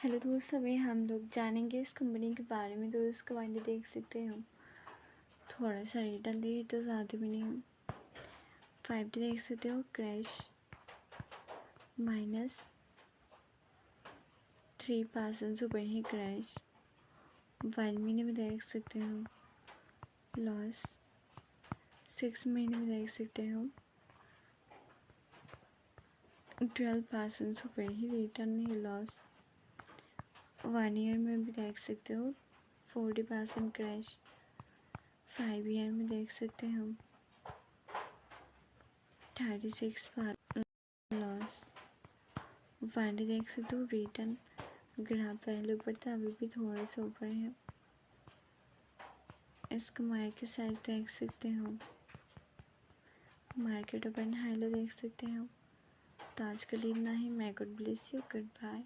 Hello दोस्त, अभी हम लोग जानेंगे इस कंपनी के बारे में। तो इसका बाइंडर देख सकते हो, थोड़ा सा रिटर्न दिए तो ज़्यादा भी नहीं। 5D देख सकते हो, क्रैश -3% ऊपर ही क्रैश। 1 महीने में देख सकते हो लॉस। 6 महीने में देख सकते हो 12% ऊपर ही रिटर्न ही लॉस। 1 ईयर में भी देख सकते हो 40% क्रैश। 5 ईयर में देख सकते हो 36% लॉस। 1D देख सकते हो रिटर्न। अगर आप पहले ऊपर था, अभी भी थोड़ा सा ऊपर है। इसका मार्केट साइज देख सकते हो, मार्केट ओपन हाई लो देख सकते हो। तो आज के लिए इतना ही। May good bless you, good bye.